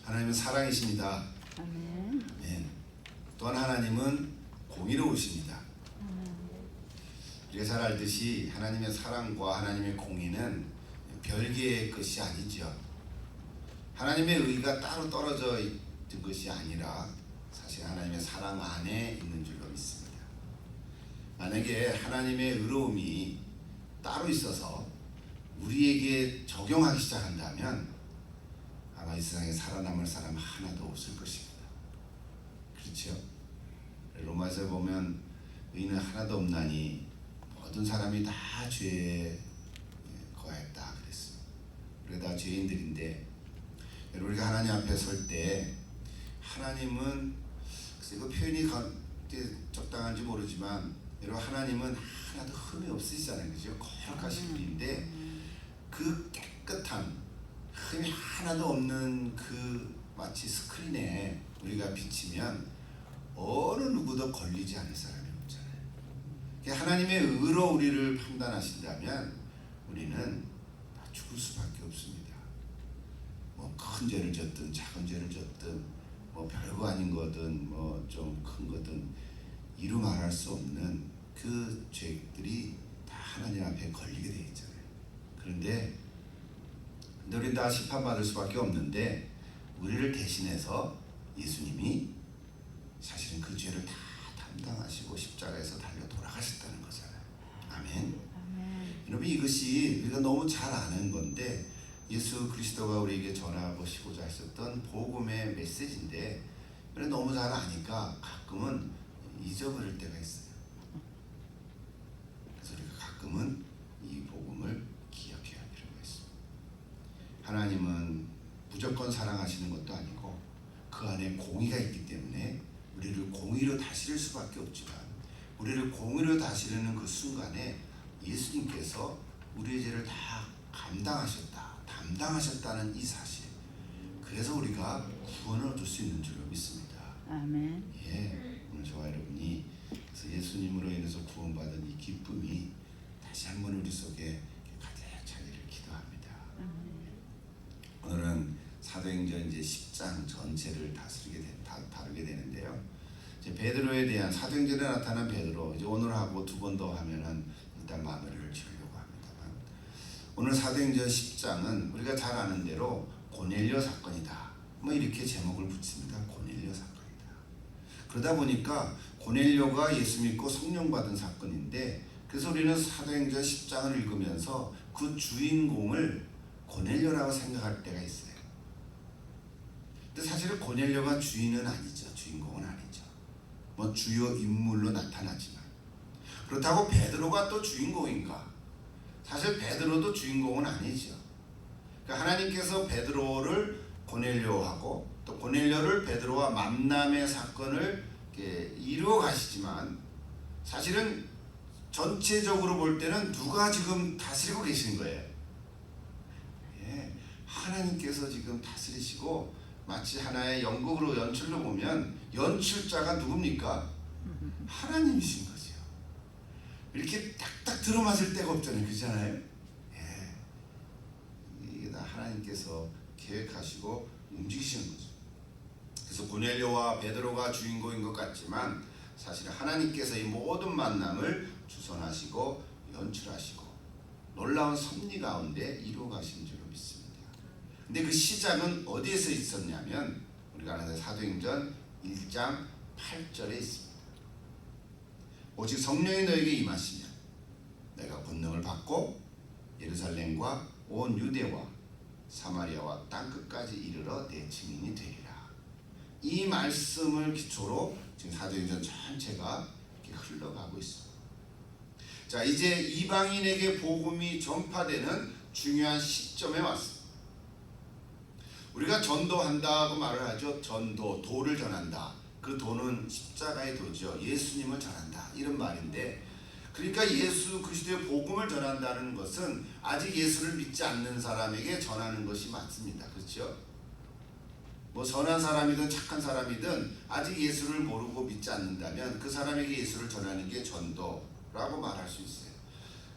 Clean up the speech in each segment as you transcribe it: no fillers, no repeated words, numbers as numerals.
하나님은 사랑이십니다. 아멘. 네. 또한 하나님은 공의로우십니다. 우리가 잘 알듯이 하나님의 사랑과 하나님의 공의는 별개의 것이 아니죠. 하나님의 의가 따로 떨어져 있는 것이 아니라 사실 하나님의 사랑 안에 있는 줄로 믿습니다. 만약에 하나님의 의로움이 따로 있어서 우리에게 적용하기 시작한다면 아마 이 세상에 살아남을 사람 하나도 없을 것입니다. 그렇죠? 로마서에 보면 의인은 하나도 없나니 모든 사람이 다 죄에 거하였다 그랬습니다. 우리가 다 죄인들인데 우리가 하나님 앞에 설 때 하나님은 글쎄 그 표현이 적당한지 모르지만 여러분 하나님은 하나도 흠이 없으시잖아요. 그죠? 거룩하신 분인데 그 깨끗한 흠이 하나도 없는 그 마치 스크린에 우리가 비치면 어느 누구도 걸리지 않을 사람이 없잖아요. 하나님의 의로 우리를 판단하신다면 우리는 다 죽을 수밖에 없습니다. 뭐 큰 죄를 졌든 작은 죄를 졌든 뭐 별거 아닌 거든 뭐 좀 큰 거든 이루 말할 수 없는 그 죄들이 다 하나님 앞에 걸리게 되어 있잖아요. 그런데 우리는 다 심판받을 수밖에 없는데 우리를 대신해서 예수님이 사실은 그 죄를 다 담당하시고 십자가에서 달려 돌아가셨다는 거잖아요. 아멘. 여러분 이것이 우리가 너무 잘 아는 건데 예수 그리스도가 우리에게 전하시고자 하셨던 복음의 메시지인데 너무 잘 아니까 가끔은 잊어버릴 때가 있어요. 그래서 우리가 가끔은 이 복음을 기억해야 할 필요가 있습니다. 하나님은 무조건 사랑하시는 것도 아니고 그 안에 공의가 있기 때문에 우리를 공의로 다스릴 수밖에 없지만 우리를 공의로 다스리는 그 순간에 예수님께서 우리의 죄를 다 담당하셨다는 이 사실, 그래서 우리가 구원을 얻을 수 있는 줄로 믿습니다. 아멘. 예, 오늘 저와 여러분이 그래서 예수님으로 인해서 구원받은 이 기쁨이 다시 한번 우리 속에 가득 차기를 기도합니다. 오늘은 사도행전 이제 10장 전체를 다루게 되는데요. 이제 베드로에 대한 사도행전에 나타난 베드로, 이제 오늘 하고 두 번 더 하면은 일단 마무리를 지으려고 합니다만, 오늘 사도행전 10장은 우리가 잘 아는 대로 고넬료 사건이다. 뭐 이렇게 제목을 붙입니다. 고넬료 사건이다. 그러다 보니까 고넬료가 예수 믿고 성령 받은 사건인데, 그래서 우리는 사도행전 10장을 읽으면서 그 주인공을 고넬료라고 생각할 때가 있어요. 근데 사실은 고넬료가 주인은 아니죠. 주인공은 아니죠. 뭐 주요 인물로 나타나지만, 그렇다고 베드로가 또 주인공인가? 사실 베드로도 주인공은 아니죠. 그러니까 하나님께서 베드로를 고넬료하고 또 고넬료를 베드로와 만남의 사건을 이루어 가시지만, 사실은 전체적으로 볼 때는 누가 지금 다스리고 계신 거예요? 예, 하나님께서 지금 다스리시고, 마치 하나의 연극으로 연출로 보면 연출자가 누굽니까? 하나님이신 거죠. 이렇게 딱딱 들어맞을 데가 없잖아요. 그렇잖아요? 예, 이게 다 하나님께서 계획하시고 움직이시는 거죠. 그래서 고넬료와 베드로가 주인공인 것 같지만 사실 하나님께서 이 모든 만남을 주선하시고 연출하시고 놀라운 섭리 가운데 이루어 가신 줄로 믿습니다. 근데 그 시작은 어디에서 있었냐면 우리가 아는 사도행전 1장 8절에 있습니다. 오직 성령이 너에게 임하시면 내가 권능을 받고 예루살렘과 온 유대와 사마리아와 땅끝까지 이르러 내 증인이 되리라. 이 말씀을 기초로 지금 사도행전 전체가 이렇게 흘러가고 있습니다. 자, 이제 이방인에게 복음이 전파되는 중요한 시점에 왔습니다. 우리가 전도한다고 말을 하죠. 전도, 도를 전한다. 그 도는 십자가의 도죠. 예수님을 전한다. 이런 말인데, 그러니까 예수 그리스도의 복음을 전한다는 것은 아직 예수를 믿지 않는 사람에게 전하는 것이 맞습니다. 그렇죠? 뭐 선한 사람이든 착한 사람이든 아직 예수를 모르고 믿지 않는다면 그 사람에게 예수를 전하는 게 전도라고 말할 수 있어요.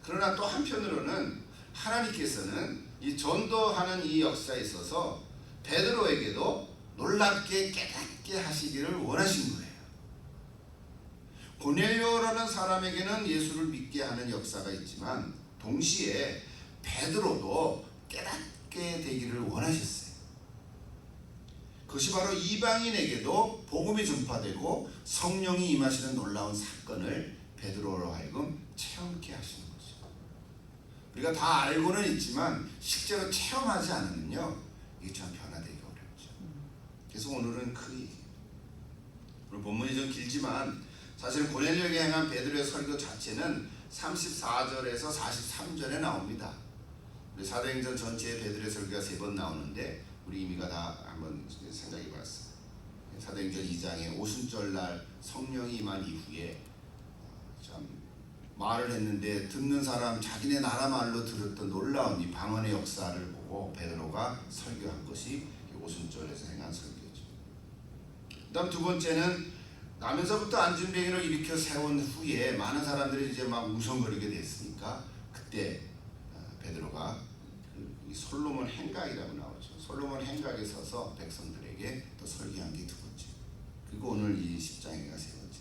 그러나 또 한편으로는 하나님께서는 이 전도하는 이 역사에 있어서 베드로에게도 놀랍게 깨닫게 하시기를 원하신 거예요. 고넬료라는 사람에게는 예수를 믿게 하는 역사가 있지만 동시에 베드로도 깨닫게 되기를 원하셨어요. 그것이 바로 이방인에게도 복음이 전파되고 성령이 임하시는 놀라운 사건을 베드로로 하여금 체험케 하시는 거죠. 우리가 다 알고는 있지만 실제로 체험하지 않으면요, 이게 참 변화되기 어렵죠. 그래서 오늘은 그 얘기예요. 오늘 본문이 좀 길지만 사실은 고넬료에게 행한 베드로의 설교 자체는 34절에서 43절에 나옵니다. 우리 사도행전 전체에 베드로의 설교가 3번 나오는데 우리 이미가 다 한번 생각해 봤어요. 사도행전 2장에 오순절날 성령이 임한 이후에 참 말을 했는데 듣는 사람 자기네 나라 말로 들었던 놀라운 이 방언의 역사를 보고 베드로가 설교한 것이 오순절에서 행한 설교죠. 그다음 두 번째는 나면서부터 안진뱅이를 일으켜 세운 후에 많은 사람들이 이제 막 웅성거리게 됐으니까 그때 베드로가 이 솔로몬 행각이라고 나오죠. 솔로몬 행각에 서서 백성들에게 또 설교한 게 두 번째. 그리고 오늘 이 10장에가 세 번째.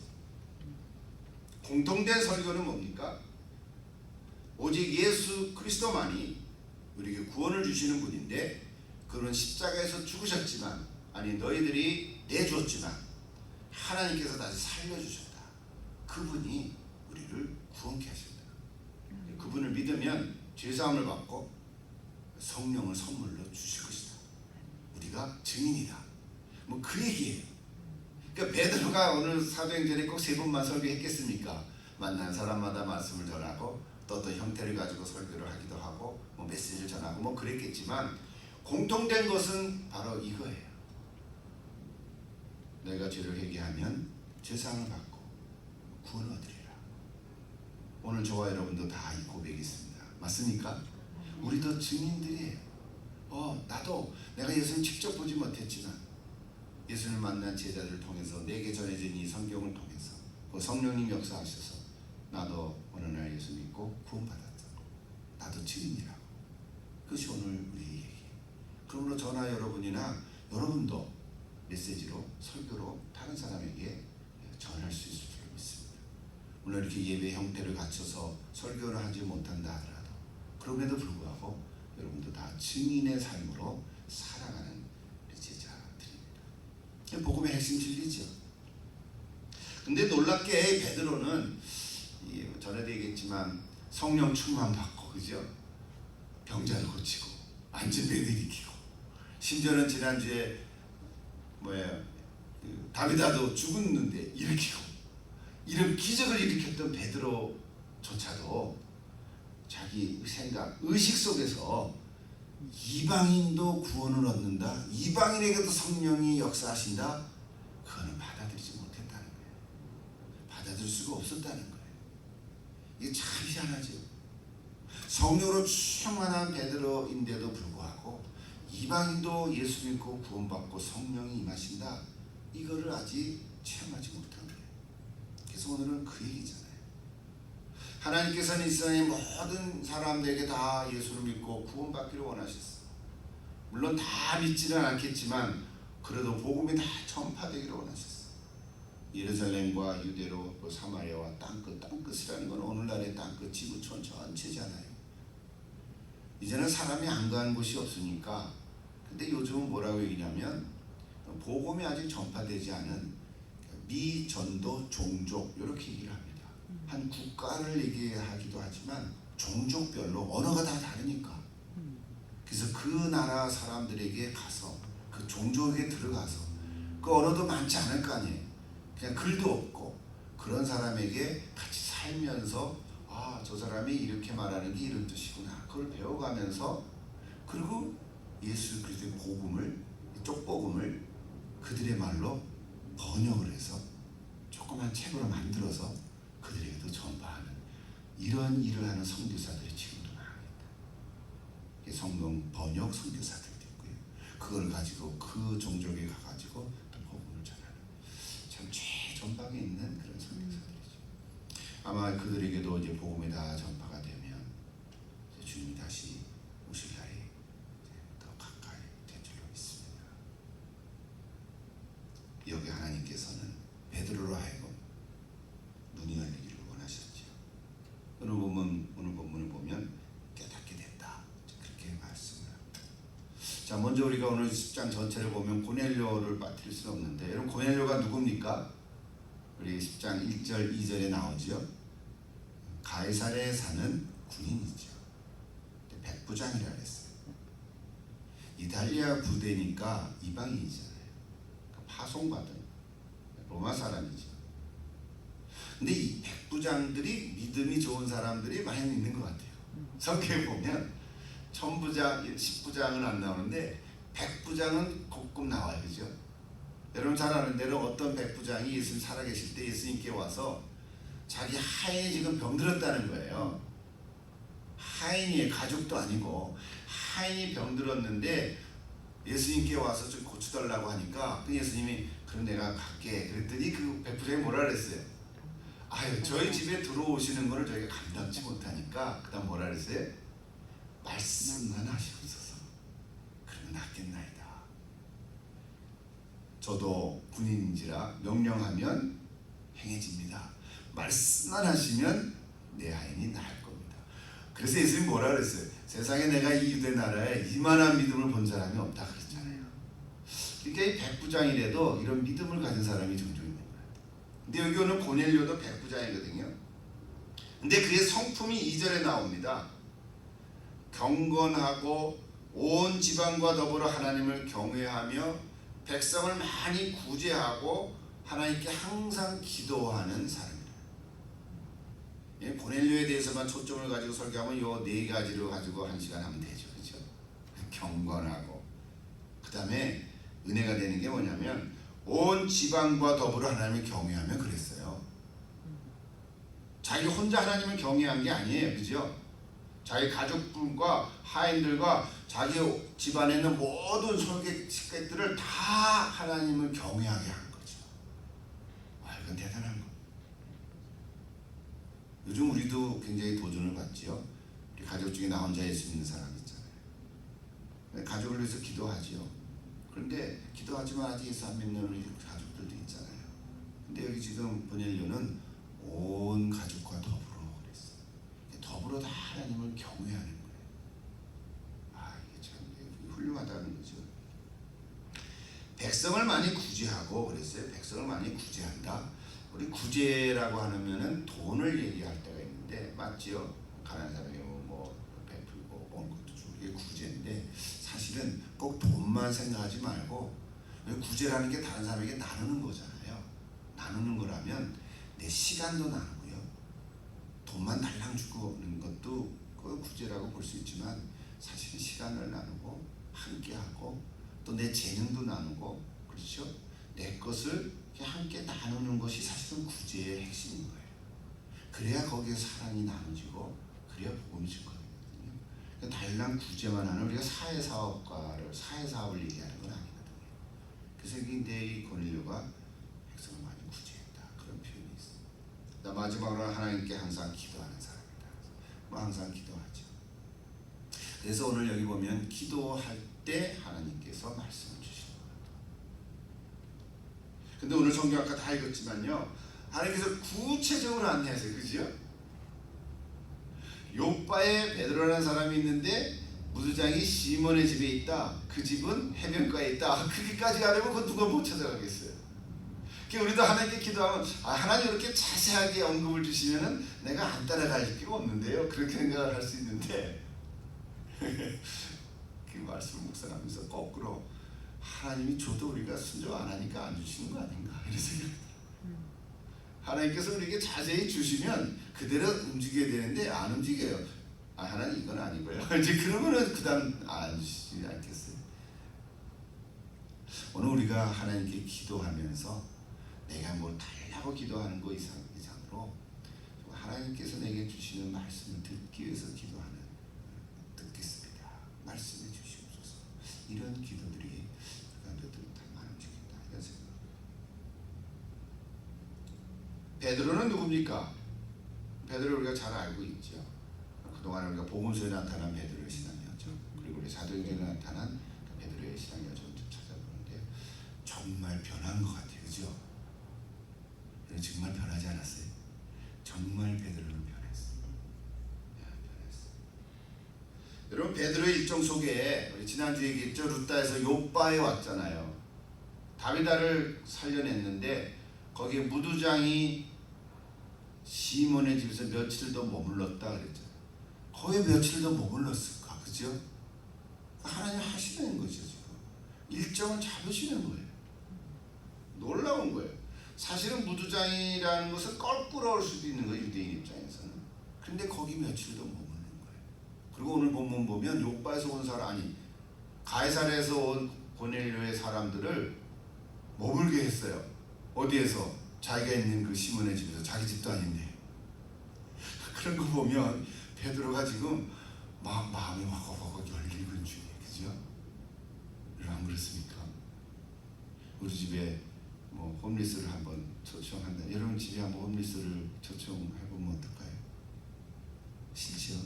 공통된 설교는 뭡니까? 오직 예수 그리스도만이 우리에게 구원을 주시는 분인데 그는 십자가에서 죽으셨지만 아니 너희들이 내주었지만 하나님께서 다시 살려주셨다. 그분이 우리를 구원케 하신다. 그분을 믿으면 죄사함을 받고 성령을 선물로 주실 것이다. 우리가 증인이다. 뭐 그 얘기예요. 그러니까 베드로가 오늘 사도행전에 꼭 3번만 설교했겠습니까? 만난 사람마다 말씀을 전하고 또 어떤 형태를 가지고 설교를 하기도 하고 뭐 메시지를 전하고 뭐 그랬겠지만 공통된 것은 바로 이거예요. 내가 죄를 회개하면 죄사함을 받고 구원을 얻으리라. 오늘 저와 여러분도 다 이 고백이 있습니다. 맞습니까? 우리도 증인들이에요. 나도 내가 예수님 직접 보지 못했지만 예수님을 만난 제자들을 통해서 내게 전해진 이 성경을 통해서 그 성령님 역사하셔서 나도 어느 날 예수 믿고 구원받았다. 나도 증인이라고. 그것이 오늘 우리의 얘기예요. 그러므로 저나 여러분이나 여러분도 메시지로 설교로 다른 사람에게 전할 수 있을 줄 믿습니다. 물론 이렇게 예배 형태를 갖춰서 설교를 하지 못한다 하더라도 그럼에도 불구하고 여러분도 다 증인의 삶으로 살아가는 우리 제자들입니다. 복음의 핵심 진리죠. 근데 놀랍게 베드로는 전에도 얘기했지만 성령 충만 받고 그죠? 병자를 고치고 안진뱅이를 일으키고 심지어는 지난주에 다비다도 죽었는데 일으키고 이런 기적을 일으켰던 베드로조차도 자기 생각, 의식 속에서 이방인도 구원을 얻는다, 이방인에게도 성령이 역사하신다, 그거는 받아들이지 못했다는 거예요. 받아들일 수가 없었다는 거예요. 이게 참 희한하죠. 성령으로 충만한 베드로인데도 불구하고 이방인도 예수 믿고 구원받고 성령이 임하신다, 이거를 아직 체험하지 못한 거예요. 그래서 오늘은 그 얘기잖아요. 하나님께서는 이 세상의 모든 사람들에게 다 예수를 믿고 구원받기를 원하셨어요. 물론 다 믿지는 않겠지만 그래도 복음이 다 전파되기를 원하셨어요. 예루살렘과 유대로 사마리아와 땅끝이라는 건 오늘날의 땅끝 지구촌 전체잖아요. 이제는 사람이 안 가는 곳이 없으니까. 근데 요즘은 뭐라고 얘기냐면 복음이 아직 전파되지 않은 미전도 종족 이렇게 얘기를 합니다. 한 국가를 얘기하기도 하지만 종족별로 언어가 다 다르니까 그래서 그 나라 사람들에게 가서 그 종족에 들어가서 그 언어도 많지 않을 거 아니에요. 그냥 글도 없고 그런 사람에게 같이 살면서 저 사람이 이렇게 말하는 게 이런 뜻이구나, 그걸 배워가면서 그리고 예수 그리스도의 복음을, 쪽복음을 그들의 말로 번역을 해서 조그만 책으로 만들어서 그들에게도 전파하는 이런 일을 하는 선교사들이 지금도 많습니다. 성경 번역 선교사들도 있고요. 그걸 가지고 그 종족에 가가지고 또 복음을 전하는 참 최전방에 있는 그런 선교사들이죠. 아마 그들에게도 이제 복음이 다 전파가 되면 주님이 다시 오실 날이 더 가까이 될 줄로 믿습니다. 하나님께서는 베드로로 하여금 눈이 열리기를 원하셨죠. 오늘 본문을 보면 깨닫게 됐다. 그렇게 말씀을 합니다. 자, 먼저 우리가 오늘 10장 전체를 보면 고넬료를 빠뜨릴 수는 없는데, 여러분 고넬료가 누굽니까? 우리 10장 1절 2절에 나오죠. 가이사랴에 사는 군인이죠. 백부장이라 그랬어요. 이탈리아 부대니까 이방인이잖아요. 그러니까 파송받은 로마 사람이죠. 근데 이 백부장들이 믿음이 좋은 사람들이 많이 있는 것 같아요. 성경에 보면 천부장, 10부장은 안 나오는데 백부장은 꼭꼭 나와요. 그죠? 여러분 잘 아는 대로 어떤 백부장이 예수님 살아계실 때 예수님께 와서 자기 하인이 지금 병들었다는 거예요. 하인이 가족도 아니고 하인이 병들었는데 예수님께 와서 좀 고쳐달라고 하니까 그 예수님이 그럼 내가 갈게 그랬더니 그 백부장이 뭐라 그랬어요? 아유, 저희 집에 들어오시는 거를 저희가 감당치 못하니까 그 다음 뭐라 그랬어요? 말씀만 하시옵소서. 그러면 낫겠나이다. 저도 군인인지라 명령하면 행해집니다. 말씀만 하시면 내 하인이 나을 겁니다. 그래서 예수님이 뭐라 그랬어요? 세상에 내가 이 유대 나라에 이만한 믿음을 본 사람이 없다 그랬잖아요. 그러니까 이 백부장이라도 이런 믿음을 가진 사람이 종종 있는 거예요. 근데 여기 오는 고넬료도 백부장이거든요. 근데 그의 성품이 2절에 나옵니다. 경건하고 온 지방과 더불어 하나님을 경외하며 백성을 많이 구제하고 하나님께 항상 기도하는 사람이에요. 고넬료에 대해서만 초점을 가지고 설교하면 요 네 가지로 가지고 한 시간 하면 되죠. 그렇죠? 경건하고 그 다음에 은혜가 되는 게 뭐냐면 온 지방과 더불어 하나님을 경외하며 그랬어요. 자기 혼자 하나님을 경외한 게 아니에요. 그죠? 자기 가족들과 하인들과 자기 집안에 있는 모든 식객들을 다 하나님을 경외하게 한 거죠. 와, 이건 대단한 거. 요즘 우리도 굉장히 도전을 받지요. 우리 가족 중에 나 혼자 예수 믿는 사람 있잖아요. 가족을 위해서 기도하지요. 그런데 기도하지만 아직 예수 안 믿는 우리 가족들도 있잖아요. 근데 여기 지금 고넬료는 온 가족과 더불어 그랬어요. 더불어 다 하나님을 경외하는 거예요. 아, 이게 참 훌륭하다는 거죠. 백성을 많이 구제하고 그랬어요. 백성을 많이 구제한다. 우리 구제라고 하면은 돈을 얘기할 때가 있는데 맞지요? 가난한 사람이 뭐 베풀고 먹는 것도 주고 이게 구제인데 사실은 꼭 돈만 생각하지 말고 구제라는 게 다른 사람에게 나누는 거잖아요. 나누는 거라면 내 시간도 나누고요. 돈만 달랑 주고는 것도 그 구제라고 볼 수 있지만 사실은 시간을 나누고 함께하고 또 내 재능도 나누고 그렇죠? 내 것을 함께 나누는 것이 사실은 구제의 핵심인 거예요. 그래야 거기에 사랑이 나눠지고 그래야 복음이 증거되거든요. 그러니까 달랑 구제만 하는 우리가 사회사업을 얘기하는 건 아니거든요. 그래서 이 고넬료가 백성을 많이 구제했다 그런 표현이 있습니다. 마지막으로 하나님께 항상 기도하는 사람이다. 뭐 항상 기도하죠. 그래서 오늘 여기 보면 기도할 때 하나님께서 말씀을 주시는 겁니다. 근데 오늘 성경 아까 다 읽었지만요, 하나님께서 구체적으로 안내하세요. 그죠? 요바에 베드로라는 사람이 있는데 무두장이 시몬의 집에 있다. 그 집은 해변가에 있다. 거기까지 가려면 그건 누가 못 찾아가겠어요. 그러니까 우리도 하나님께 기도하면 하나님 이렇게 자세하게 언급을 주시면은 내가 안 따라갈 필요가 없는데요. 그렇게 생각을 할 수 있는데 그 말씀을 묵상하면서 거꾸로 하나님이 줘도 우리가 순종 안 하니까 안 주시는 거 아닌가 이런 생각이 들어요. 하나님께서 우리에게 자세히 주시면 그대로 움직여야 되는데 안 움직여요. 하나님 이건 아니고요. 이제 그러면은 그다음 안 주시지 않겠어요. 오늘 우리가 하나님께 기도하면서 내가 뭘 달라고 기도하는 거 이상으로 하나님께서 내게 주시는 말씀을 듣기 위해서 듣겠습니다. 말씀해 주시옵소서. 이런 기도들이 다 움직인다 이런 생각. 베드로는 누굽니까? 베드로 우리가 잘 알고 있죠. 그동안 우리가 복음서에 나타난 베드로의 신앙이었죠. 그리고 우리 사도행전에 나타난 베드로의 신앙이었죠. 좀 찾아보는데 정말 변한 것 같아요. 그죠? 그런데 정말 변하지 않았어요. 정말 베드로는 변했어요. 여러분, 베드로의 일정 속에 우리 지난주에 얘기했죠. 루다에서 욥바에 왔잖아요. 다비다를 살려냈는데 거기에 무두장이 시몬의 집에서 며칠 더 머물렀다 그랬잖아요. 거의 며칠 더 머물렀을까, 그죠? 하나님 하시는 거죠. 지금 일정을 잡으시는 거예요. 놀라운 거예요. 사실은 무두장이라는 것은 껄끄러울 수도 있는 거예요, 유대인 입장에서는. 그런데 거기 며칠 더 머무는 거예요. 그리고 오늘 본문 보면 욥바에서 온 사람, 아니 가이사랴에서 온 고넬료의 사람들을 머물게 했어요. 어디에서? 자기가 있는 그 시몬의 집에서. 자기 집도 아닌데. 그런 거 보면 베드로가 지금 막 마음이 와거와거 열리는 중이에요. 그죠? 안 그렇습니까? 우리 집에 뭐 홈리스를 한번 초청한다. 여러분 집에 한번 홈리스를 초청해보면 어떨까요? 싫죠?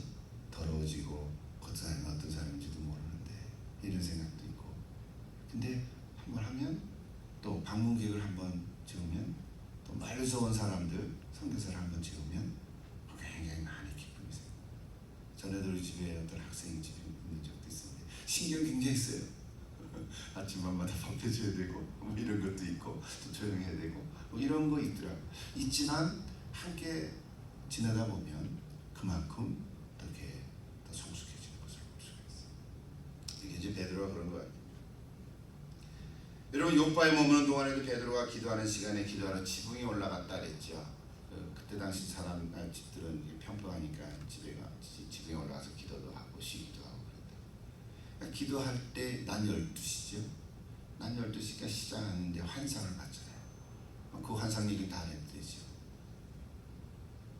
더러워지고 그 사람이 어떤 사람인지도 모르는데 이런 생각도 있고. 근데 한번 하면 또 방문 계획을 한번 지으면 또 멀리서 온 사람들 선교사를 한번 지으면 굉장히 많이 기쁨이 생겨요. 전에도 우리 집에 어떤 학생이 집에 있는 적도 있었는데 신경 굉장히 써요. 아침밤마다 밥 해줘야 되고 뭐 이런 것도 있고 또 조용해야 되고 뭐 이런 거 있더라고요. 있지만 함께 지내다 보면 그만큼 이렇게 더 성숙해지는 것을 볼 수가 있어요. 이게 이제 베드로가 그런 거 같아요. 여러분, 욥바에 머무는 동안에도 베드로가 기도하는 시간에 기도하러 지붕에 올라갔다 그랬죠. 그때 당시 집들은 평평하니까 지붕에 올라가서 기도도 하고 쉬기도 하고 그랬다. 기도할 때 낮 12시죠. 낮 12시가 시작하는데 환상을 봤잖아요. 그 환상 얘기 다 했대죠.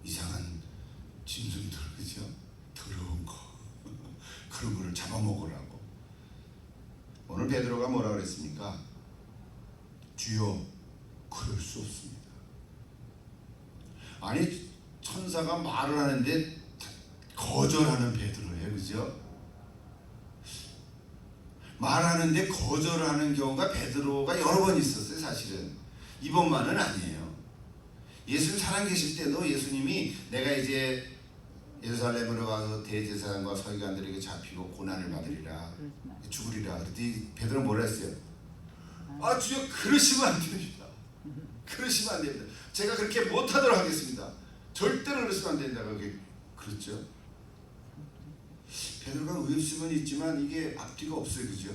이상한 짐승들, 그죠? 더러운 거 그런 거를 잡아먹으라고. 오늘 베드로가 뭐라 그랬습니까? 주여, 그럴 수 없습니다. 아니, 천사가 말을 하는데 거절하는 베드로예요. 그죠? 말하는데 거절하는 경우가 베드로가 여러 번 있었어요. 사실은 이번만은 아니에요. 예수님 살아계실 때도 예수님이 내가 이제 예루살렘으로 가서 대제사장과 서기관들에게 잡히고 고난을 받으리라, 죽으리라. 그랬더니 베드로는 뭐라 했어요? 아, 주여, 그러시면 안 됩니다. 그러시면 안 됩니다. 제가 그렇게 못하도록 하겠습니다. 절대로 그러시면 안 된다. 그게 그렇죠. 베드로가 의심은 있지만 이게 앞뒤가 없어요. 그죠?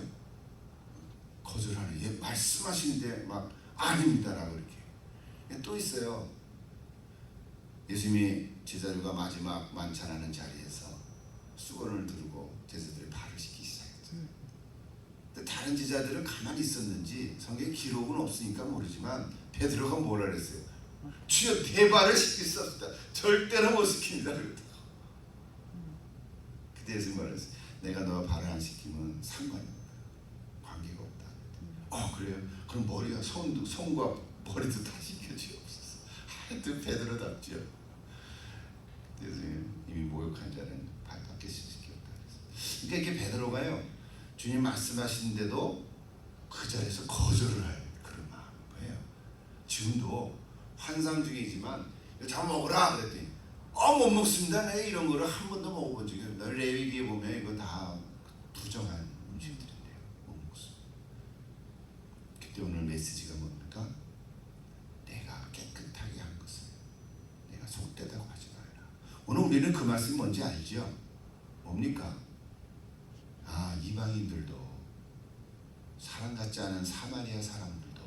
거절하는. 얘 말씀하시는데 막 아닙니다라고 이렇게. 또 있어요. 예수님이 제자들과 마지막 만찬하는 자리에서 수건을 들고 제자들의 발을 씻기 시작했죠. 근데 다른 제자들은 가만히 있었는지 성경에 기록은 없으니까 모르지만 베드로가 뭐라 그랬어요? 주여, 내 발을 씻길 수 없다. 절대로 못 씻깁니다. 그랬다고. 그때 예수님 뭐라 그랬어요? 내가 너와 발을 안 씻기면 상관이 없다. 관계가 없다. 그래요? 그럼 머리가 손과 머리도 다 씻겨주옵소서. 하여튼 베드로답죠. 예수님 이미 목욕한 자는 발밖에 씻기 없다 그랬어요. 그러니까 이게 베드로가요, 주님 말씀하시는데도 그 자리에서 거절을 할 그런 마음이에요. 지금도 환상 중이지만 잡아먹으라 그랬더니 못 먹습니다. 내 이런 거를 한 번도 먹어본 적이 없습니다. 레위기에 보면 이거 다 부정한 음식들인데요. 못 먹습니다. 그때 오늘 메시지가 뭡니까? 내가 깨끗하게 한 것을 내가 속되다고 하지 말라. 오늘 우리는 그 말씀이 뭔지 알죠? 뭡니까? 이방인들도 사람 같지 않은 사마리아 사람들도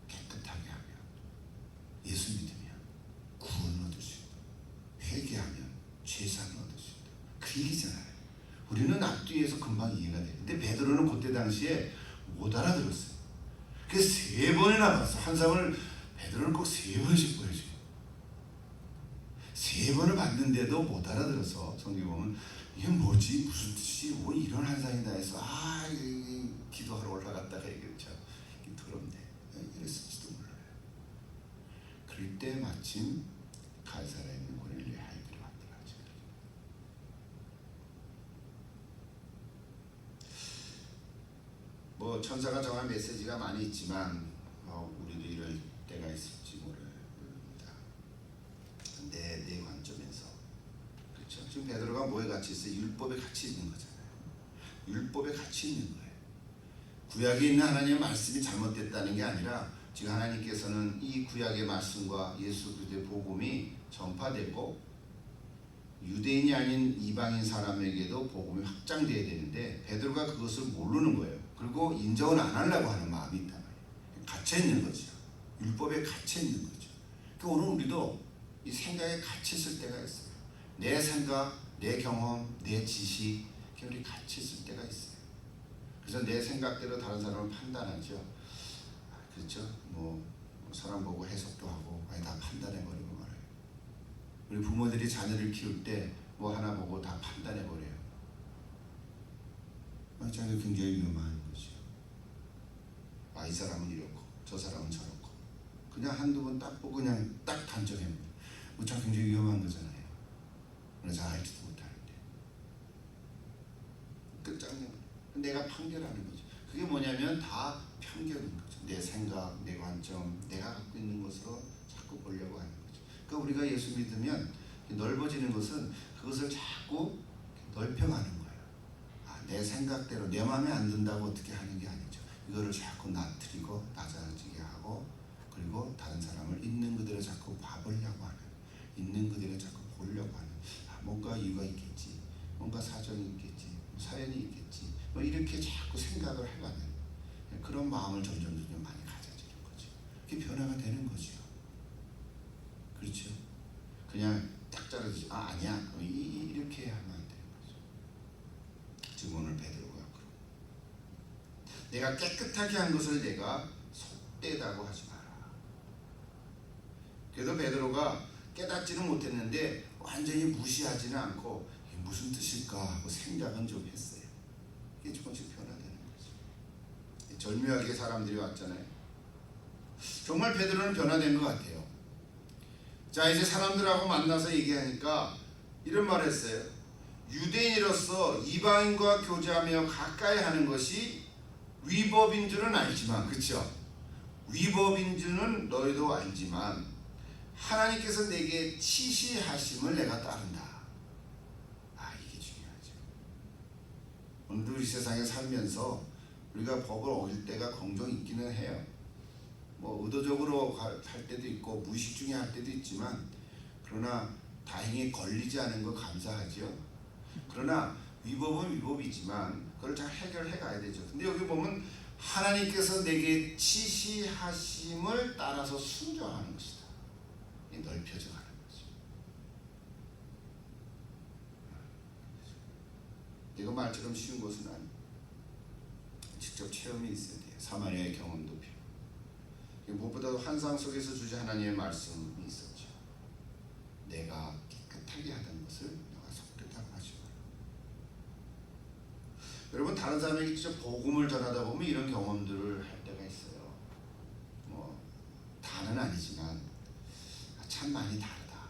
깨끗하게 하면, 예수 믿으면 구원 얻을 수 있다. 회개하면 죄사함을 얻을 수 있다. 그 얘기잖아요. 우리는 앞뒤에서 금방 이해가 되는데 베드로는 그때 당시에 못 알아들었어요. 그래서 3번이나 봤어. 환상을 베드로는 꼭 3번씩 보여줘요. 3번을 봤는데도 못 알아들어서 성경에 보면 이게 뭐지? 무슨 뜻이? 뭐 이런 환상이다 해서 기도하러 올라갔다가 얘기했죠. 더럽네. 이랬을지도 몰라요. 그럴 때 마침 가이사랴에 있는 고넬료의 아이들이 왔더라고요. 뭐 천사가 정한 메시지가 많이 있지만 우리도 이럴 때가 있을 내 관점에서. 그렇죠? 지금 베드로가 뭐에 같이 있어요? 율법에 같이 있는 거잖아요. 율법에 같이 있는 거예요. 구약에 있는 하나님의 말씀이 잘못됐다는 게 아니라 지금 하나님께서는 이 구약의 말씀과 예수 그리스도의 복음이 전파되고 유대인이 아닌 이방인 사람에게도 복음이 확장돼야 되는데 베드로가 그것을 모르는 거예요. 그리고 인정을 안 하려고 하는 마음이 있단 말이에요. 갇혀 있는 거죠. 율법에 갇혀 있는 거죠. 그러니까 오늘 우리도 이 생각에 갇혀 있을 때가 있어요. 내 생각, 내 경험, 내 지식, 우리 갇혀 있을 때가 있어요. 그래서 내 생각대로 다른 사람을 판단하죠. 그렇죠? 뭐 사람 보고 해석도 하고 아예 다 판단해버리고 말아요. 우리 부모들이 자녀를 키울 때 뭐 하나 보고 다 판단해버려요. 자녀 굉장히 위험한 거죠. 이 사람은 이렇고 저 사람은 저렇고 그냥 한두 번 딱 보고 그냥 딱 단정해버려요. 참 굉장히 위험한 거잖아요. 그래서 잘 알지도 못하는데 끝장내 내가 판결하는 거죠. 그게 뭐냐면 다 편견인 거죠. 내 생각, 내 관점, 내가 갖고 있는 것으로 자꾸 보려고 하는 거죠. 그러니까 우리가 예수 믿으면 넓어지는 것은 그것을 자꾸 넓혀가는 거예요. 내 생각대로 내 마음에 안 든다고 어떻게 하는 게 아니죠. 이거를 자꾸 낮추고 낮아지게 하고 그리고 다른 사람을 있는 그대로 자꾸 봐보려고 하는, 있는 그대로 자꾸 보려고 하는, 뭔가 이유가 있겠지, 뭔가 사정이 있겠지, 사연이 있겠지, 뭐 이렇게 자꾸 생각을 해가는 그런 마음을 점점 많이 가져지는 거죠. 그게 변화가 되는 거죠. 그렇죠? 그냥 딱 자르지, 아니야 이렇게 하면 안 되는 거죠. 지금 오늘 베드로가 그러고 내가 깨끗하게 한 것을 내가 속되다고 하지 마라. 그래도 베드로가 깨닫지는 못했는데 완전히 무시하지는 않고 이게 무슨 뜻일까 하고 생각은 좀 했어요. 이게 조금씩 변화되는 거죠. 절묘하게 사람들이 왔잖아요. 정말 베드로는 변화된 것 같아요. 자, 이제 사람들하고 만나서 얘기하니까 이런 말을 했어요. 유대인으로서 이방인과 교제하며 가까이 하는 것이 위법인 줄은 알지만, 그렇죠? 위법인 줄은 너희도 알지만 하나님께서 내게 치시하심을 내가 따른다. 이게 중요하죠. 오늘도 이 세상에 살면서 우리가 법을 어길 때가 종종 있기는 해요. 뭐 의도적으로 할 때도 있고 무의식 중에 할 때도 있지만, 그러나 다행히 걸리지 않은 거 감사하죠. 그러나 위법은 위법이지만 그걸 잘 해결해 가야 되죠. 근데 여기 보면 하나님께서 내게 지시하심을 따라서 순종하는 것이다. 넓혀져 가는 거죠. 이거 말처럼 쉬운 것은 아니에요. 직접 체험이 있어야 돼요. 사마리아의 경험도 필요해요. 무엇보다도 환상 속에서 주신 하나님의 말씀이 있었죠. 내가 깨끗하게 하던 것을 내가 속되다고 하지 마라. 여러분, 다른 사람에게 직접 복음을 전하다 보면 이런 경험들을 할 때가 있어요. 뭐 다는 아니지만 참 많이 다르다.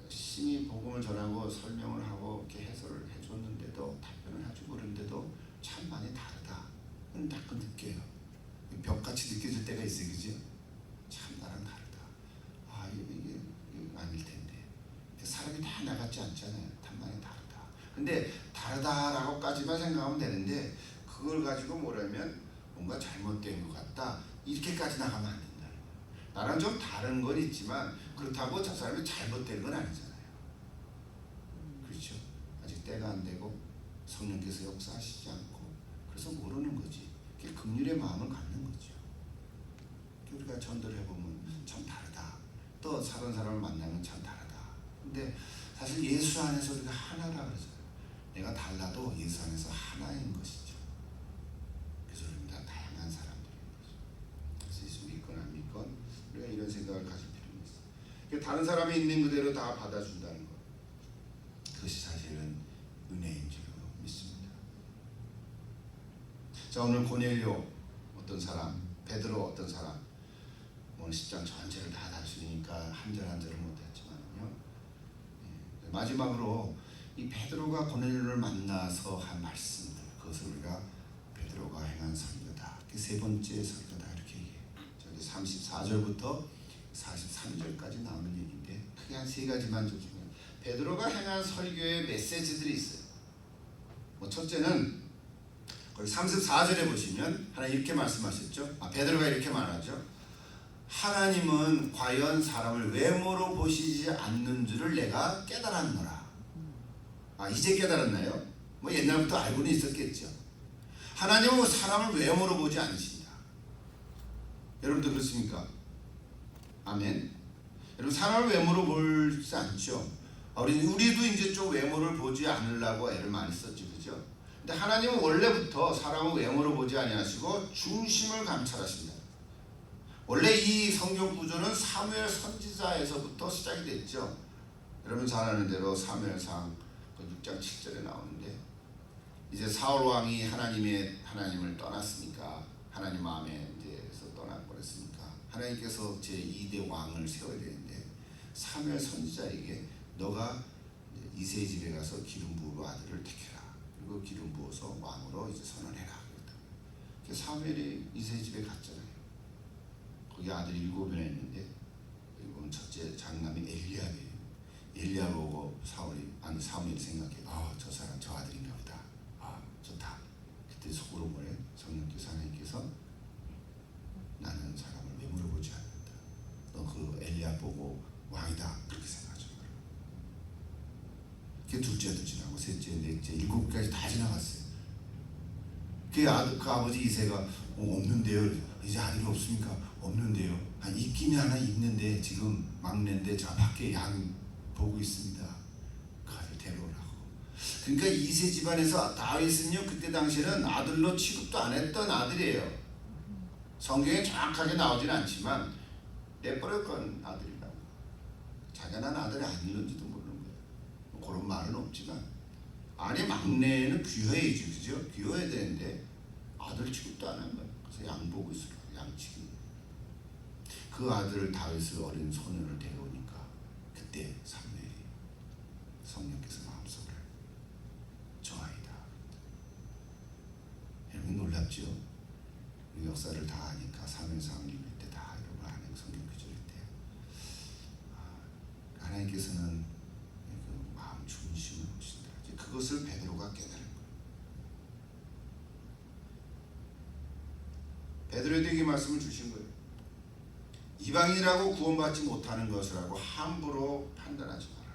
열심히 복음을 전하고 설명을 하고 이렇게 해설을 해줬는데도, 답변을 해주고 그러는데도 참 많이 다르다. 딱 느껴요. 벽같이 느껴질 때가 있어요, 그죠? 참 나랑 다르다. 이게 아닐 텐데. 사람이 다 나같지 않잖아요. 참 많이 다르다. 근데 다르다라고까지만 생각하면 되는데, 그걸 가지고 뭐라면 뭔가 잘못된 것 같다, 이렇게까지 나가면 안 된다는 거예요. 나랑 좀 다른 건 있지만 그렇다고 저 사람이 잘못된 건 아니잖아요. 그렇죠? 아직 때가 안 되고 성령께서 역사하시지 않고 그래서 모르는 거지. 그게 긍휼의 마음을 갖는 거죠. 우리가 전도를 해보면 참 다르다. 또 다른 사람을 만나면 참 다르다. 근데 사실 예수 안에서 우리가 하나라 그러잖아요. 내가 달라도 예수 안에서 하나인 것이죠. 그래서 우리는 다 다양한 사람들인 거죠. 그래서 예수 믿건 안 믿건 우리가 이런 생각을 가질 필요가 있어요. 다른 사람이 있는 그대로 다 받아준다는 것, 그것이 사실은 은혜인 줄 믿습니다. 자, 오늘 고넬료 어떤 사람, 베드로 어떤 사람, 오늘 10장 전체를 다 다루니까 한 절 한 절을 못했지만요. 마지막으로 이 베드로가 고넬료를 만나서 한 말씀들, 그것을 우리가 베드로가 행한 설교다, 세 번째 설교다 이렇게 얘기해요. 저기 34절부터 43절까지 나오는 얘기인데 크게 한 세 가지만 좀 보면 베드로가 행한 설교의 메시지들이 있어요. 첫째는 거기 34절에 보시면 하나님 이렇게 말씀하셨죠. 베드로가 이렇게 말하죠. 하나님은 과연 사람을 외모로 보시지 않는 줄을 내가 깨달았노라. 이제 깨달았나요? 옛날부터 알고는 있었겠죠. 하나님은 사람을 외모로 보지 않으신다. 여러분도 그렇습니까? 아멘. 여러분 사람을 외모로 보지 않죠. 우리도 이제 좀 외모를 보지 않으려고 애를 많이 썼죠, 그죠? 근데 하나님은 원래부터 사람을 외모로 보지 아니하시고 중심을 감찰하신다. 원래 이 성경 구조는 사무엘 선지자에서부터 시작이 됐죠. 여러분 잘 아는 대로 사무엘상 6장 7절에 나오는데 이제 사울 왕이 하나님을 떠났으니까 하나님 마음에 이제서 떠나버렸으니까 하나님께서 제 2대 왕을 세워야 되는데 사무엘 선지자에게 너가 이새의 집에 가서 기름 부으로 아들을 택해라. 그리고 기름 부어서 왕으로 이제 선언해라. 사무엘이 이새의 집에 갔잖아요. 거기 아들이 7이나 있는데 일곱은 첫째 장남이 엘리압이에요. 엘리압 보고 사무엘이 생각해. 저 사람 저 아들인가 보다. 좋다. 그때 속으로 뭐래? 성령께서 하나님께서 나는 사람을 외모로 보지 않는다. 너 그 엘리압 보고 왕이다. 그렇게 생각하죠. 그게 둘째도 지나고 셋째, 넷째, 7까지 다 지나갔어요. 그 아버지 이새가 없는데요. 이제 아들이 없습니까? 없는데요. 있긴 하나 있는데 지금 막내인데 저 밖에 양 보고 있습니다. 그 아들 데려오라고. 그러니까 이새 집안에서 다윗은요 그때 당시에는 아들로 취급도 안 했던 아들이에요. 성경에 정확하게 나오진 않지만 내버렸건 아들이라고. 자기가 난 아들이 아닐는지도 모르는 거예요. 그런 말은 없지만 아니 막내는 귀여야지, 그죠? 귀여야 되는데 아들 취급도 안 한 거예요. 그래서 양 보고 있으라. 양치기. 그 아들 다윗을 어린 소년을 데려오니까 그때 사무엘이 성령께서 마음속을 저 아이다. 여러분 놀랍죠? 이 역사를 다 아니까 사무엘상 읽을 때 다 여러분 아는 성경 구절일 때 하나님께서는 그 마음 중심을 보신다. 그것을 베드로가 깨달은 거예요. 베드로에게 말씀을 주신 거예요. 이방인이라고 구원받지 못하는 것이라고 함부로 판단하지 마라.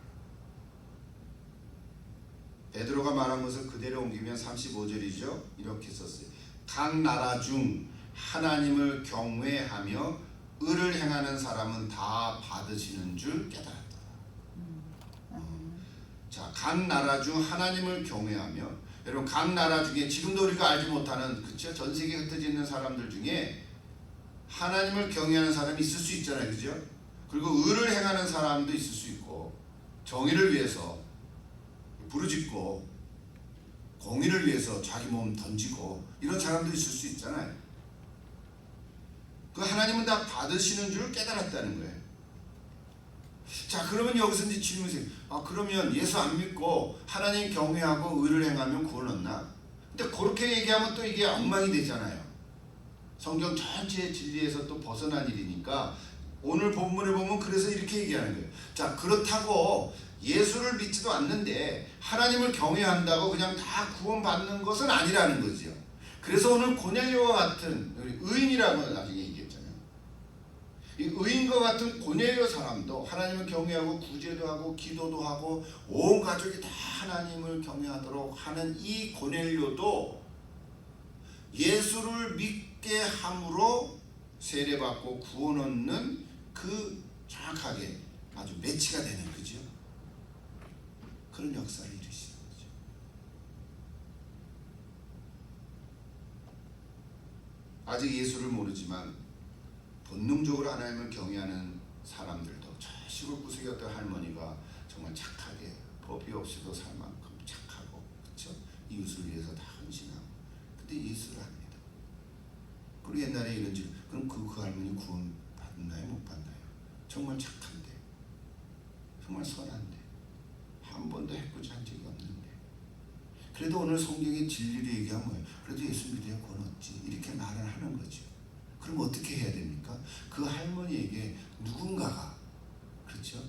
베드로가 말한 것을 그대로 옮기면 35절이죠. 이렇게 썼어요. 각 나라 중 하나님을 경외하며 의를 행하는 사람은 다 받으시는 줄 깨달았다. 자, 각 나라 중 하나님을 경외하며 여러분 각 나라 중에 지금도 우리가 알지 못하는 그쵸? 전 세계에 흩어져 있는 사람들 중에 하나님을 경외하는 사람이 있을 수 있잖아요, 그죠? 그리고 의를 행하는 사람도 있을 수 있고 정의를 위해서 부르짖고 공의를 위해서 자기 몸 던지고 이런 사람도 있을 수 있잖아요. 그 하나님은 다 받으시는 줄 깨달았다는 거예요. 자, 그러면 여기서 이제 질문이 그러면 예수 안 믿고 하나님 경외하고 의를 행하면 구원 얻나? 근데 그렇게 얘기하면 또 이게 엉망이 되잖아요. 성경 전체의 진리에서 또 벗어난 일이니까 오늘 본문을 보면 그래서 이렇게 얘기하는 거예요. 자, 그렇다고 예수를 믿지도 않는데 하나님을 경외한다고 그냥 다 구원받는 것은 아니라는 거죠. 그래서 오늘 고넬료와 같은 의인이라고 나중에 얘기했잖아요. 이 의인과 같은 고넬료 사람도 하나님을 경외하고 구제도 하고 기도도 하고 온 가족이 다 하나님을 경외하도록 하는 이 고넬료도 예수를 믿게 함으로 세례받고 구원 얻는 그 정확하게 아주 매치가 되는 거죠. 그런 역사를 이루시는 거죠. 아직 예수를 모르지만 본능적으로 하나님을 경외하는 사람들도 저 시골 구석의 어떤 할머니가 정말 착하게 법이 없이도 살 만큼 착하고 그렇죠? 이웃을 위해서 다 헌신하고 근데 예수를 합니다. 그리고 옛날에 이런지 그럼 그 할머니 구원 받나요? 못 받나요? 정말 착한데 정말 선한데 한 번도 해코지 한 적이 없는데 그래도 오늘 성경의 진리를 얘기하면 그래도 예수 믿어야 구원 얻지 이렇게 말을 하는 거죠. 그럼 어떻게 해야 됩니까? 그 할머니에게 누군가가, 그렇죠?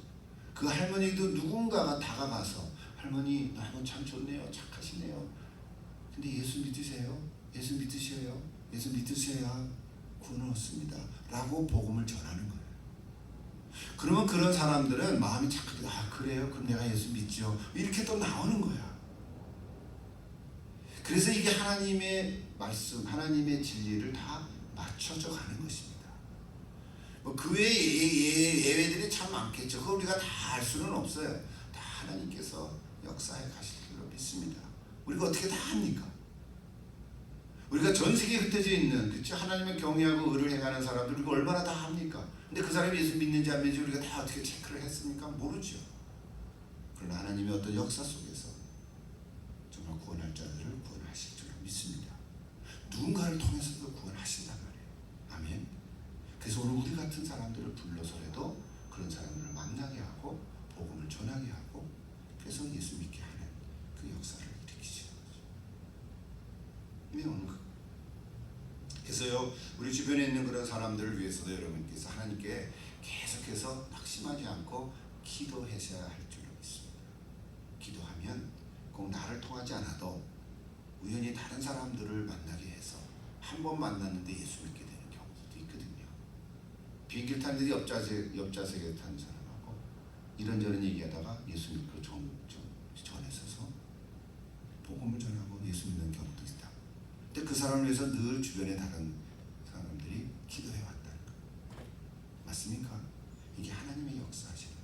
그 할머니도 누군가가 다가가서 할머니 너무 참 좋네요. 착하시네요. 근데 예수 믿으세요? 예수 믿으셔요? 예수 믿으셔야 구원을 얻습니다. 라고 복음을 전하는 거예요. 그러면 그런 사람들은 마음이 착하게, 아 그래요? 그럼 내가 예수 믿죠. 이렇게 또 나오는 거야. 그래서 이게 하나님의 말씀, 하나님의 진리를 다 맞춰져 가는 것입니다. 뭐 그 외에 예외들이 참 많겠죠. 그걸 우리가 다 알 수는 없어요. 다 하나님께서 역사에 가실 줄로 믿습니다. 우리가 어떻게 다 합니까? 우리가 전 세계에 흩어져 있는, 그렇죠? 하나님을 경외하고 의를 행하는 사람들 우리가 얼마나 다 합니까? 근데 그 사람이 예수 믿는지 안 믿는지 우리가 다 어떻게 체크를 했습니까? 모르죠. 그러나 하나님의 어떤 역사 속에서 정말 구원할 자들을 구원하실 줄로 믿습니다. 누군가를 통해서도 구원하신단 말이에요. 아멘. 그래서 오늘 우리 같은 사람들을 불러서라도 그런 사람들을 만나게 하고 복음을 전하게 하고 그래서 예수 믿게 하는 그 역사를 일으키시는 거죠. 네, 오늘 그래서요, 우리 주변에 있는 그런 사람들을 위해서도 여러분께서 하나님께 계속해서 낙심하지 않고 기도하셔야 할 줄로 믿습니다. 기도하면 꼭 나를 통하지 않아도 우연히 다른 사람들을 만나게 해서 한 번 만났는데 예수 믿게 되는 경우도 있거든요. 비행기를 타는데 옆좌석에 타는 사람하고 이런저런 얘기하다가 예수 믿고 전해서서 복음을 전하고 예수 믿는 경우도 있다. 근데 그 사람을 위해서 늘 주변에 다른 사람들이 기도해 왔다는 거 맞습니까? 이게 하나님의 역사하시는 거.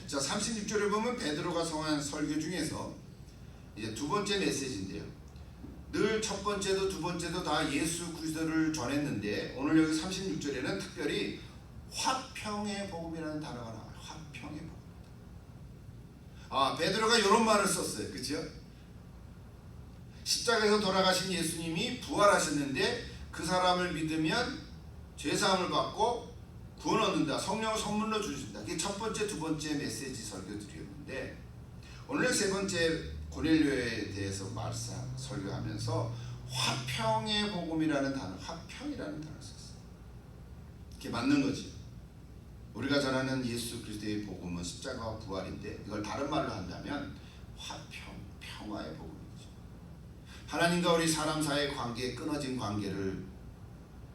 자, 36절을 보면 베드로가 성한 설교 중에서 이제 두 번째 메시지인데요. 늘 첫 번째도 두 번째도 다 예수 그리스도를 전했는데 오늘 여기 36절에는 특별히 화평의 복음이라는 단어가 나와요. 화평의 복음. 아, 베드로가 이런 말을 썼어요. 그렇죠? 십자가에서 돌아가신 예수님이 부활하셨는데 그 사람을 믿으면 죄사함을 받고 구원 얻는다. 성령을 선물로 주신다. 그게 첫 번째, 두 번째 메시지 설교들이었는데 오늘 세 번째 고넬료에 대해서 설교하면서 화평의 복음이라는 단어, 화평이라는 단어를 썼어요. 이게 맞는 거지. 우리가 전하는 예수 그리스도의 복음은 십자가와 부활인데 이걸 다른 말로 한다면 화평, 평화의 복음이죠. 하나님과 우리 사람 사이의 관계에 끊어진 관계를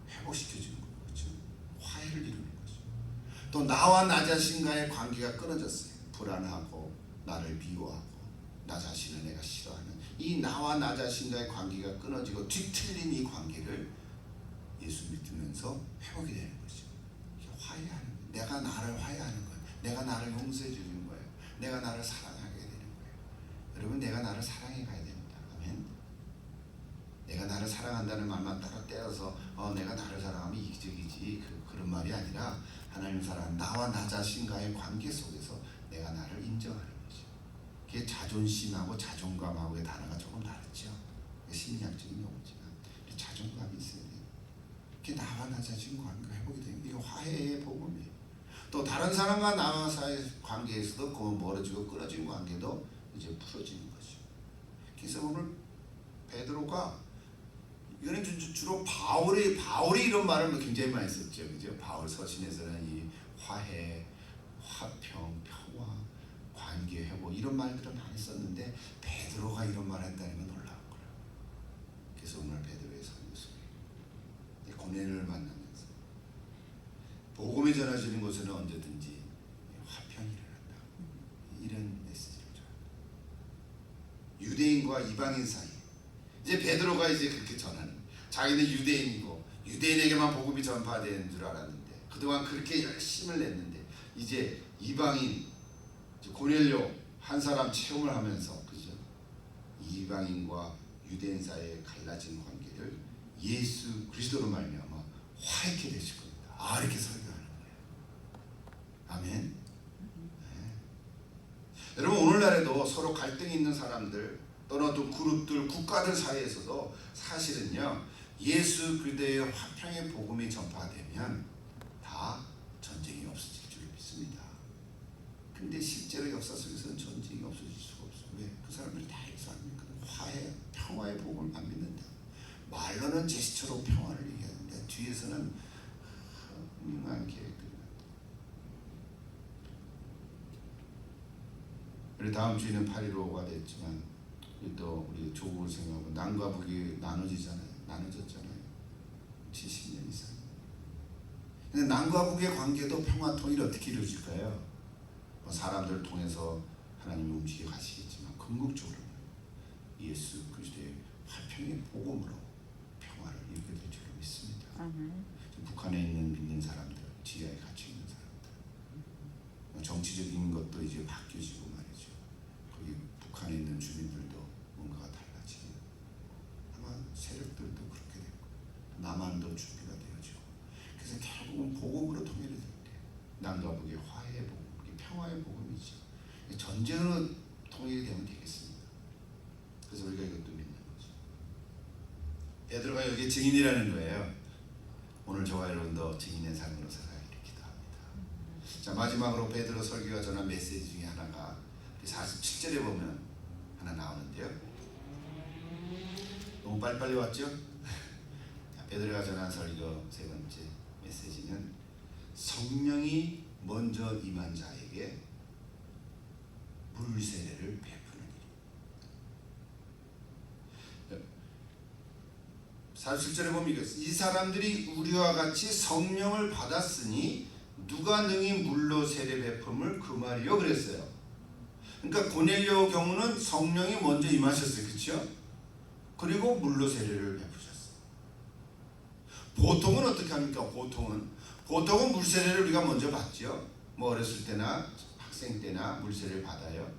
회복시켜주는 거죠. 화해를 이루는 거죠. 또 나와 나 자신과의 관계가 끊어졌어요. 불안하고 나를 미워하고 나 자신을 내가 싫어하는 이 나와 나 자신과의 관계가 끊어지고 뒤틀린 이 관계를 예수 믿으면서 회복이 되는 거죠. 화해하는 거예요. 내가 나를 화해하는 거예요. 내가 나를 용서해 주는 거예요. 내가 나를 사랑하게 되는 거예요. 여러분, 내가 나를 사랑해 가야 됩니다. 아멘. 내가 나를 사랑한다는 말만 따로 떼어서 내가 나를 사랑하면 이기적이지 그런 말이 아니라 하나님 사랑, 나와 나 자신과의 관계 속에서 내가 나를 인정하는 거죠. 그게 자존심하고 자존감하고의 단어가 조금 다르죠. 심리학적인 용어지만 자존감이 있어야 돼요. 그게 나와 나 자신 관계가 회복이 되는 게 화해의 복음이에요. 또 다른 사람과 나와 사이의 관계에서도 그 멀어지고 끊어진 관계도 이제 풀어지는 거죠. 그래서 오늘 베드로가 이거는 주로 바울이 이런 말을 굉장히 많이 썼죠. 그죠? 바울 서신에서는 이 화해, 화평, 평화, 관계 회복 이런 말들을 많이 썼는데 베드로가 이런 말을 했다는 건 놀라운 거예요. 그래서 오늘 베드로의 설교 속에 고넬료를 만나면서 복음이 전해지는 곳에는 언제든지 화평이 일어난다. 이런 메시지를 줘요. 유대인과 이방인 사이. 이제 베드로가 이제 그렇게 전하는. 자기는 유대인이고 유대인에게만 복음이 전파되는 줄 알았는데 그동안 그렇게 열심을 냈는데 이제 이방인 고넬료 한 사람 체험을 하면서 그죠? 이방인과 유대인 사이에 갈라진 관계를 예수 그리스도로 말미암아 화해케 되실 겁니다. 아, 이렇게 설교하는 거예요. 아멘. 네. 여러분, 오늘날에도 서로 갈등이 있는 사람들 또는 어떤 그룹들, 국가들 사이에서도 사실은요 예수 그리스도의 화평의 복음이 전파되면 다 전쟁이 없어질 줄 믿습니다. 근데 실제로 역사 속에서는 전쟁이 없어질 수가 없어요. 왜? 그 사람들이 다 역사합니까? 화해, 평화의 복음을 안 믿는다. 말로는 제스처로 평화를 얘기하는데 뒤에서는 훌륭한 계획들이 많다. 우리 다음 주에는 8.15가 됐지만 또 우리 조국을 생각하고 남과 북이 나눠졌잖아요. 70년 이상. 근데 남과 북의 관계도 평화 통일이 어떻게 이루어질까요? 사람들을 통해서 하나님이 움직여 가시겠지만 궁극적으로는 예수 그리스도의 화평의 복음으로 평화를 이루게 될 줄로 믿습니다. 북한에 있는 믿는 사람들, 지하에 갇혀 있는 사람들, 정치적인 것도 이제 바뀌어지고 말이죠. 거기 북한에 있는 주민들도 뭔가가 달라지고 아마 세력들도 그렇게 되고 남한도 준비가 되어지고 그래서 결국은 복음으로 통일이 될 때 남과 북의 화해의 복음, 평화의 복음이죠. 전쟁으로 통일이 되면 되겠습니다. 그래서 우리가 이것도 믿는 거죠. 베드로가 여기 증인이라는 거예요. 오늘 저와 여러분도 증인의 삶으로 살아가기를 기도합니다. 자, 마지막으로 베드로 설교가 전한 메시지 중에 하나가 47절에 보면 하나 나오는데요. 너무 빨리빨리 왔죠? 베드로가 전한 설교 세 번째 메시지는 성령이 먼저 임한 자에게 물세례를 베푸는 일입니다. 47절에 보면 이 사람들이 우리와 같이 성령을 받았으니 누가 능히 물로 세례 베품을 그 말이요 그랬어요. 그러니까 고넬료 경우는 성령이 먼저 임하셨어요. 그렇죠? 그리고 물로 세례를 베푸셨어요. 보통은 어떻게 합니까? 보통은 물세례를 우리가 먼저 받죠. 뭐 어렸을 때나 학생 때나 물세례를 받아요.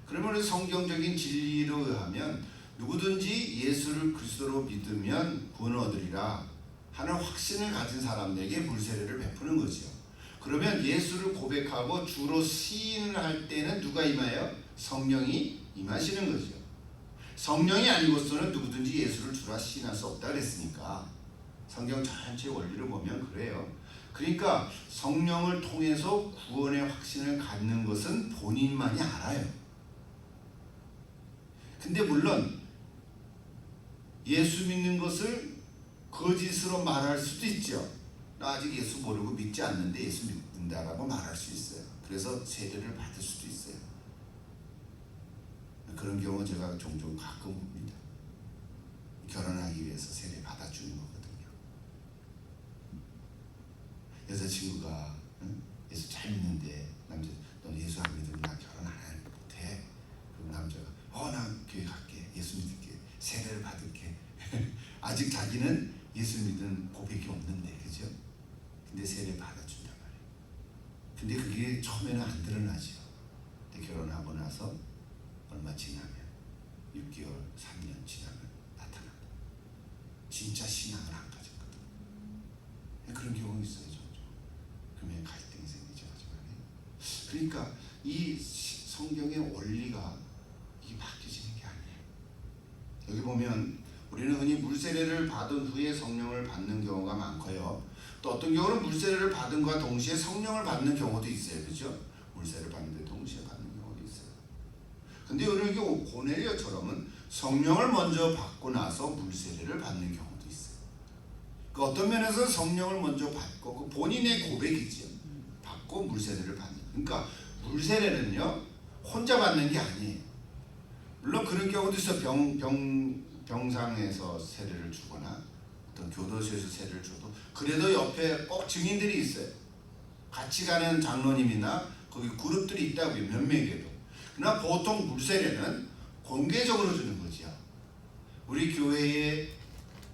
그러면 성경적인 진리로 의하면 누구든지 예수를 그리스도로 믿으면 구원을 얻으리라 하는 확신을 가진 사람에게 물세례를 베푸는 거죠. 그러면 예수를 고백하고 주로 시인을 할 때는 누가 임해요? 성령이 임하시는 거죠. 성령이 아니고서는 누구든지 예수를 주라 시인할 수 없다 그랬으니까 성경 전체 원리를 보면 그래요. 그러니까 성령을 통해서 구원의 확신을 갖는 것은 본인만이 알아요. 근데 물론 예수 믿는 것을 거짓으로 말할 수도 있죠. 나 아직 예수 모르고 믿지 않는데 예수 믿는다라고 말할 수 있어요. 그래서 세례를 받을 수도 있어요. 그런 경우 제가 종종 가끔 봅니다. 결혼하기 위해서 세례 받아주는 거거든요. 여자친구가 예수 잘 믿는데 남자 너 예수 안 믿으면 나 결혼 안 해. 그럼 남자가 나 교회 갈게. 예수 믿을게. 세례를 받을게. 아직 자기는 예수 믿은 고백이 없는데 그죠? 근데 세례 받아준단 말이에요. 근데 그게 처음에는 안 드러나죠. 근데 결혼하고 나서 얼마 지나면 6개월, 3년 지나면 나타난다. 진짜 신앙을 안 가졌거든. 그런 경우 있어요. 그러면 갈등이 생기죠. 그러니까 이 성경의 원리가 이게 바뀌어지는 게 아니에요. 여기 보면 우리는 흔히 물세례를 받은 후에 성령을 받는 경우가 많고요. 또 어떤 경우는 물세례를 받은과 동시에 성령을 받는 경우도 있어요. 그렇죠? 물세례를 받는데 동시에 받는 경우도 있어요. 근데 여기 고넬료처럼은 성령을 먼저 받고 나서 물세례를 받는 경우도 있어요. 그 어떤 면에서 성령을 먼저 받고 그 본인의 고백이죠. 받고 물세례를 받는. 그러니까 물세례는요 혼자 받는 게 아니에요. 물론 그런 경우도 있어. 병상에서 세례를 주거나 어떤 교도소에서 세례를 줘도 그래도 옆에 꼭 증인들이 있어요. 같이 가는 장로님이나 거기 그룹들이 있다고요. 몇 명에도. 그러나 보통 물세례는 공개적으로 주는 거죠. 우리 교회에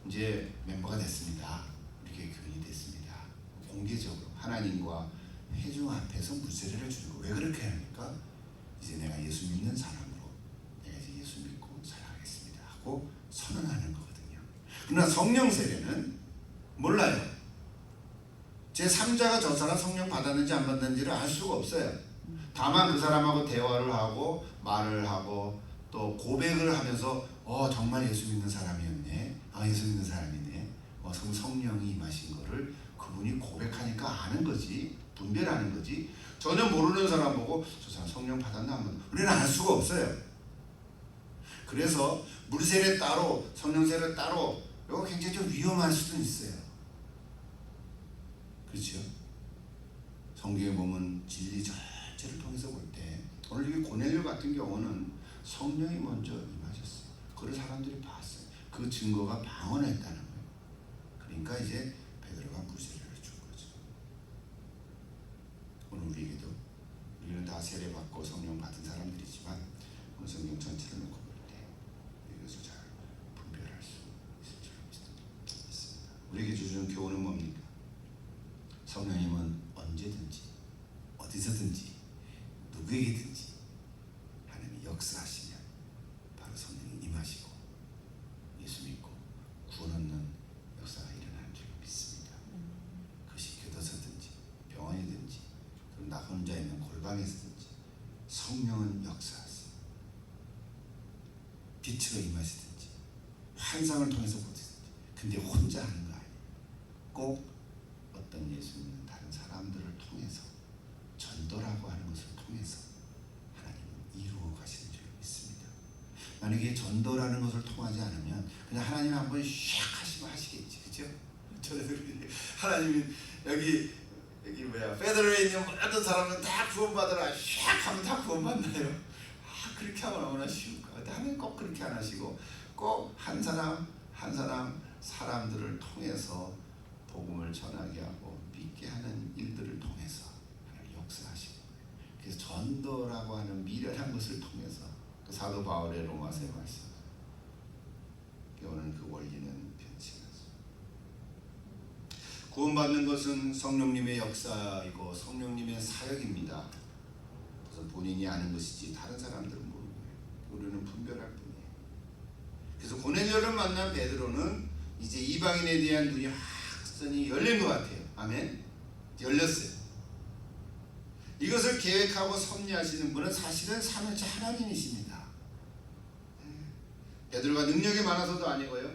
이제 멤버가 됐습니다. 우리 교회 교인이 됐습니다. 공개적으로 하나님과 회중 앞에서 물세례를 주는 거. 왜 그렇게 합니까? 이제 내가 예수 믿는 사람으로 내가 이제 예수 믿고 살아가겠습니다 하고 선언하는 거거든요. 그러나 성령 세례는 몰라요. 제 3자가 저 사람 성령 받았는지 안 받았는지를 알 수가 없어요. 다만 그 사람하고 대화를 하고 말을 하고 또 고백을 하면서 정말 예수 믿는 사람이었네. 예수 믿는 사람이네. 성령이 임하신 거를 그분이 고백하니까 아는 거지. 분별하는 거지. 전혀 모르는 사람 보고 저 사람 성령 받았나 안 받았나 우리는 알 수가 없어요. 그래서 물세례 따로 성령세례 따로 이거 굉장히 좀 위험할 수도 있어요. 그렇죠? 성경에 보면 진리 전체를 통해서 볼 때 오늘 이 고넬료 같은 경우는 성령이 먼저 임하셨어요. 그걸 사람들이 봤어요. 그 증거가 방언했다는 거예요. 그러니까 이제 베드로가 무죄를 준 거죠. 오늘 우리는 다 세례 받고 성령 받은 사람들이지만 오늘 성경 전체를 놓고 볼 때 이것을 잘 분별할 수 있을 줄 믿습니다. 우리에게 주시는 교훈은 뭡니까? 성령님은 언제든지 어디서든지 누구에게든지 하나님이 역사하시면 바로 성령이 임하시고 예수 믿고 구원 얻는 역사가 일어나는 줄 믿습니다. 그것이 교도소든지 병원이든지 그리고 나 혼자 있는 골방에서든지 성령은 역사하세요. 빛으로 임하시든지 환상을 통해서 보시든지 근데 혼자 하는 거 아니에요. 꼭 어떤 예수 믿는 다른 사람들을 통해서 전도라고 하는 것을 통해서 하나님은 이루어 가시는 줄 믿습니다. 만약에 전도라는 것을 통하지 않으면 그냥 하나님이 한번 샥 하시면 하시겠지, 그죠? 하나님이 여기 페더러에 있는 모든 사람은 다 구원받으라 샥 하면 다 구원받나요? 그렇게 하면 너무나 쉬울까? 하나님 꼭 그렇게 안 하시고 꼭 한 사람 사람들을 통해서 복음을 전하게 하고 믿게 하는 일들을 통해서 하나님 역사하시고, 그래서 전도라고 하는 미련한 것을 통해서 그 사도 바울의 로마서의 말씀 오늘 그 원리는 변치 않습니다. 구원받는 것은 성령님의 역사이고 성령님의 사역입니다. 그래서 본인이 아는 것이지 다른 사람들은 모르고 우리는 분별할 뿐이에요. 그래서 고넬료를 만난 베드로는 이제 이방인에 대한 눈이 확 열린 것 같아요. 아멘. 열렸어요. 이것을 계획하고 섭리하시는 분은 사실은 삼위일체 하나님이십니다. 베드로가 능력이 많아서도 아니고요.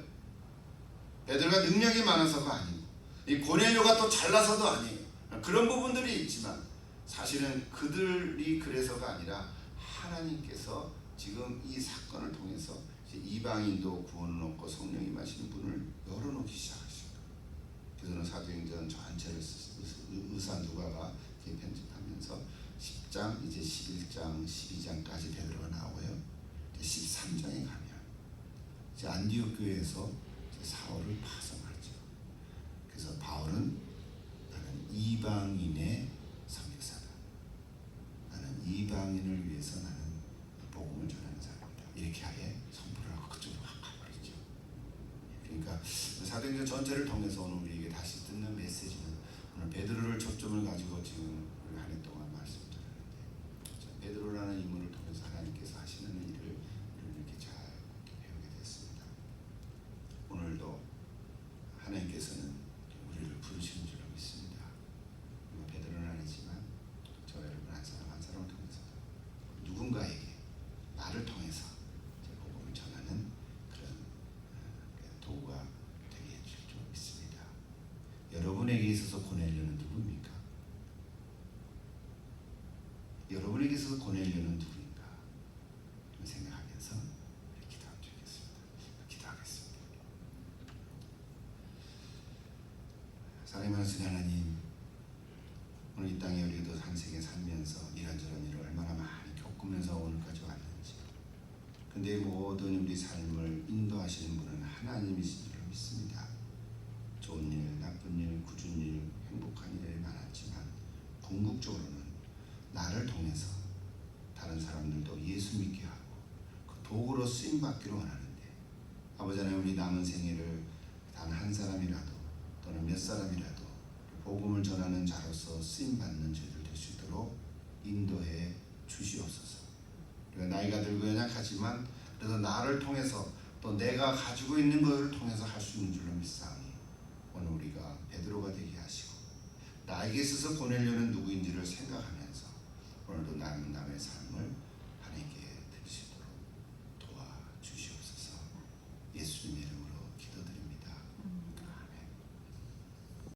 베드로가 능력이 많아서가 아니고 이 고넬료가 또 잘나서도 아니에요. 그런 부분들이 있지만 사실은 그들이 그래서가 아니라 하나님께서 지금 이 사건을 통해서 이방인도 구원을 얻고 성령이 임하시는 분을 열어놓기 시작하십니다. 그래서 사도행전 전체를 의사 누가가 편집하면서 10장, 이제 11장, 12장까지 베드로가 나오고요. 13장에 가면 이제 안디옥 교회에서 사울을 파송하죠. 그래서 바울은 나는 이방인의 선교사다. 나는 이방인을 위해서 나는 복음을 전하는 사람이다. 이렇게 하게 선포를 하고 그쪽으로 확 가버리죠. 그러니까 사도행전 전체를 통해서 오늘 우리에게 다시 듣는 메시지는 오늘 베드로를 초점을 가지고 지금 우리 한 해 동안 말씀드렸는데 베드로라는 인물을 통해서 하나님께서 하시는 일을 이렇게 잘 배우게 됐습니다. 오늘도 하나님께서는 우리를 부르시는 줄로 믿습니다. 베드로는 아니지만 저 여러분 한 사람 한 사람을 통해서 누군가에게 나를 통해서 복음을 전하는 그런 도구가 되게 해줄 줄 믿습니다. 여러분에게 있어서 고넬료는 누구입니까? 여러분에게 있어서 고넬료는 누구인가? 생각하면서 기도하면 좋겠습니다. 기도하겠습니다. 사랑의 말씀 하나님, 오늘 이 땅에 우리도 한 세계 살면서 이런저런 일을 얼마나 많이 겪으면서 오늘까지 왔는지, 근데 모든 우리 삶을 인도하시는 분은 하나님이신 줄 믿습니다. 좋은 일, 나쁜 일, 굳은 일, 행복한 일이 많았지만 궁극적으로는 나를 통해서 다른 사람들도 예수 믿게 하고 그 도구로 쓰임 받기를 원하는데, 아버지 하나님, 우리 남은 생애를 단 한 사람이라도 또는 몇 사람이라도 복음을 전하는 자로서 쓰임 받는 저희들 될 수 있도록 인도해 주시옵소서. 우리가 나이가 들고 연약하지만 그래도 나를 통해서 또 내가 가지고 있는 것을 통해서 할 수 있는 줄로 믿사오니 오늘 우리가 베드로가 되게 하시고 나에게 있어서 고넬료는 누구인지를 생각하면서 오늘도 남의 삶을